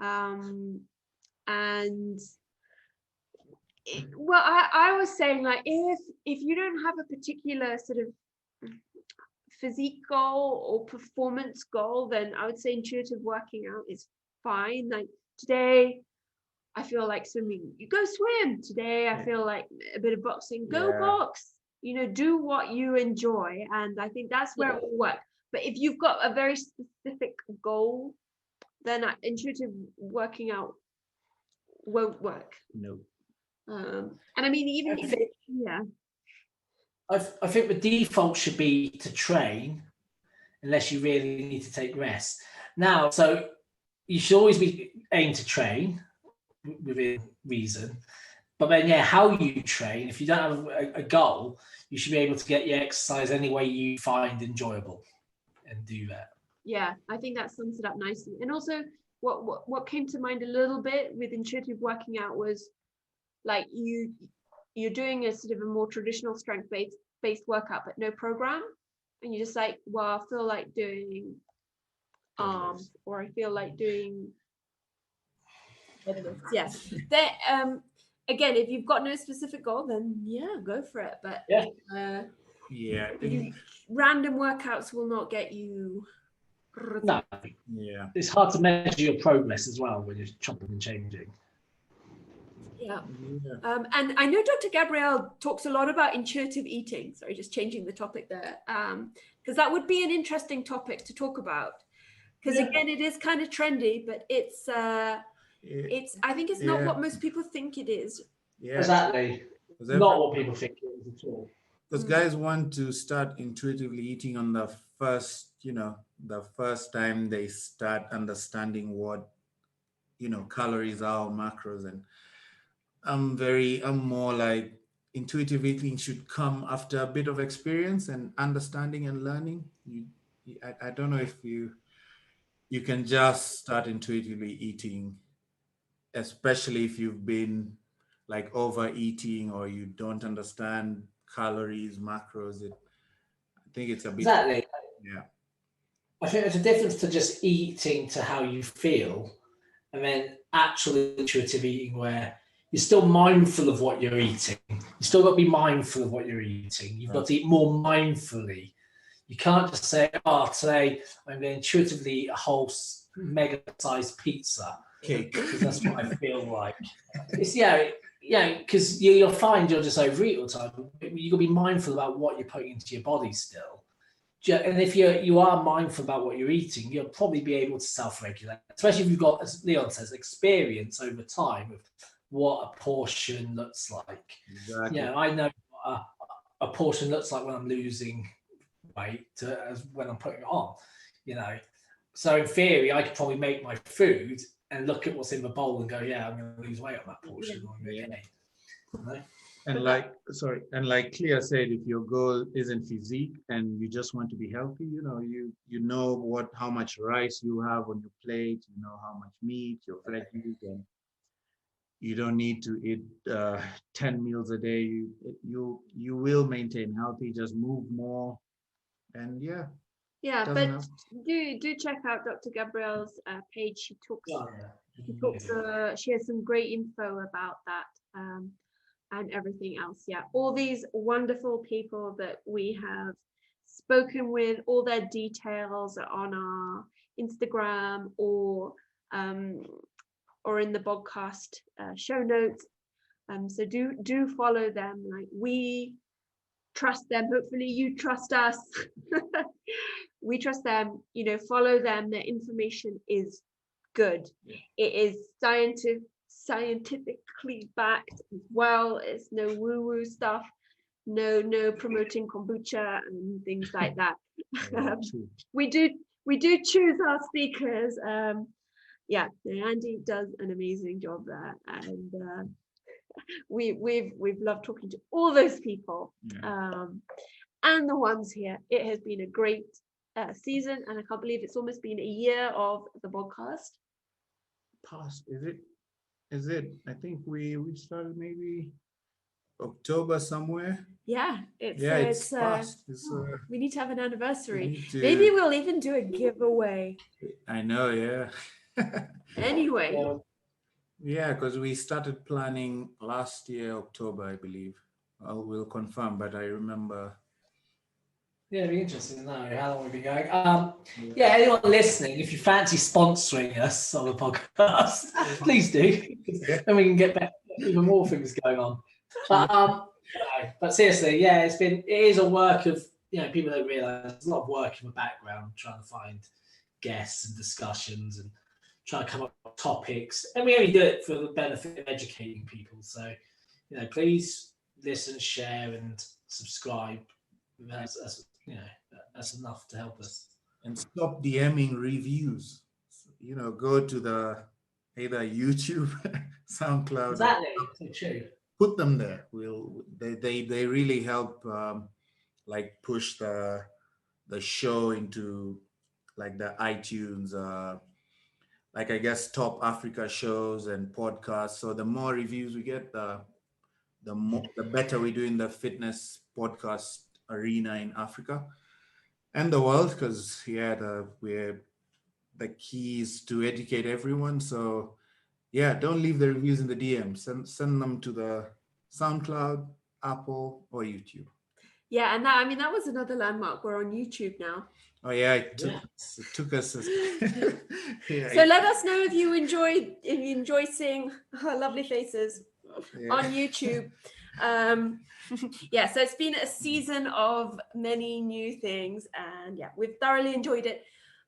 And I was saying, like, if you don't have a particular sort of physique goal or performance goal, then I would say intuitive working out is fine. Like, today I feel like swimming, you go swim. Today I feel like a bit of boxing, go box. Do what you enjoy, and I think that's where it will work. But if you've got a very specific goal, then intuitive working out won't work. No. And I mean, even I think the default should be to train unless you really need to take rest. Now, so you should always be aim to train within reason, but then how you train, if you don't have a goal, you should be able to get your exercise any way you find enjoyable and do that. Yeah, I think that sums it up nicely. And also, what came to mind a little bit with intuitive working out was like you're doing a sort of a more traditional strength based workout, but no program, and you're just like, well, I feel like doing arms, or I feel like doing deadlifts. Yeah, they again, if you've got no specific goal, then yeah, go for it. But yeah, random workouts will not get you. No, yeah, it's hard to measure your progress as well when you're chopping and changing. Yeah. And I know Dr. Gabrielle talks a lot about intuitive eating. Sorry, just changing the topic there. Because that would be an interesting topic to talk about. Because again, it is kind of trendy, but it's I think it's not what most people think it is. Yeah, exactly. Not what people think it is at all. Because guys want to start intuitively eating on the first, the first time they start understanding what, calories are, or macros. And I'm more like intuitive eating should come after a bit of experience and understanding and learning. I don't know if you can just start intuitively eating, especially if you've been like overeating or you don't understand calories, macros. I think it's a bit. Exactly. Yeah. I think there's a difference to just eating to how you feel, and then actually intuitive eating where you're still mindful of what you're eating. You still got to be mindful of what you're eating. You've got to eat more mindfully. You can't just say, "Oh, today I'm going to intuitively eat a whole mega-sized pizza," Cake. because that's what I feel like. It's because you'll find you'll just overeat all the time. You've got to be mindful about what you're putting into your body still. And if you are mindful about what you're eating, you'll probably be able to self-regulate, especially if you've got, as Leon says, experience over time of what a portion looks like. Exactly. Yeah, I know what a portion looks like when I'm losing weight as when I'm putting it on. So in theory, I could probably make my food and look at what's in the bowl and go, yeah, I'm going to lose weight on that portion. And like Clea said, if your goal isn't physique and you just want to be healthy, you know how much rice you have on your plate, you know how much meat, your veggies, and you don't need to eat 10 meals a day. You will maintain healthy, just move more, and yeah. But do check out Dr. Gabrielle's page. She talks. She has some great info about that. And everything else. Yeah, all these wonderful people that we have spoken with, all their details are on our Instagram or in the podcast show notes. So do follow them. Like, we trust them. Hopefully you trust us. We trust them. Follow them. Their information is good. Yeah. It is scientifically backed as well. It's no woo-woo stuff, no promoting kombucha and things like that. We do choose our speakers. Andy does an amazing job there, and we've loved talking to all those people, and the ones here. It has been a great season, and I can't believe it's almost been a year of the podcast. Is it? I think we started maybe October somewhere. Yeah, it's past. We need to have an anniversary. Maybe we'll even do a giveaway. I know, yeah. Anyway. Yeah, because we started planning last year, October, I believe. We'll confirm, but I remember. Yeah, it'd be interesting to know how long we've been going. Anyone listening, if you fancy sponsoring us on the podcast, please do. Then we can get back even more things going on. But seriously, it is a work of, people don't realise there's a lot of work in the background trying to find guests and discussions and trying to come up with topics. And we only do it for the benefit of educating people. So, please listen, share, and subscribe. That's enough to help us. And stop DMing reviews. Go to the either YouTube, SoundCloud. Exactly. So true. Put them there. They really help push the show into like the iTunes, like I guess top Africa shows and podcasts. So the more reviews we get, the better we do in the fitness podcast arena in Africa and the world. Because we're the key is to educate everyone. So yeah, don't leave the reviews in the DM. Send them to the SoundCloud, Apple, or YouTube. Yeah, and that was another landmark. We're on YouTube now. Oh yeah, it took us. Yeah, so let us know if you enjoy seeing our lovely faces on YouTube. So it's been a season of many new things, and we've thoroughly enjoyed it.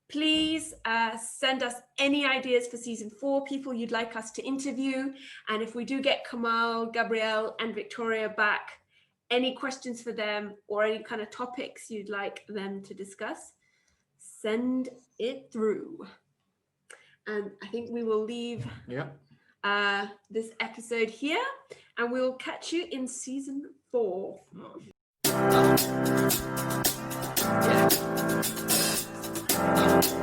Please send us any ideas for season 4, people you'd like us to interview, and if we do get Kamal, Gabrielle, and Victoria back, any questions for them or any kind of topics you'd like them to discuss, send it through. And I think we will leave this episode here, and we'll catch you in season 4. Yeah.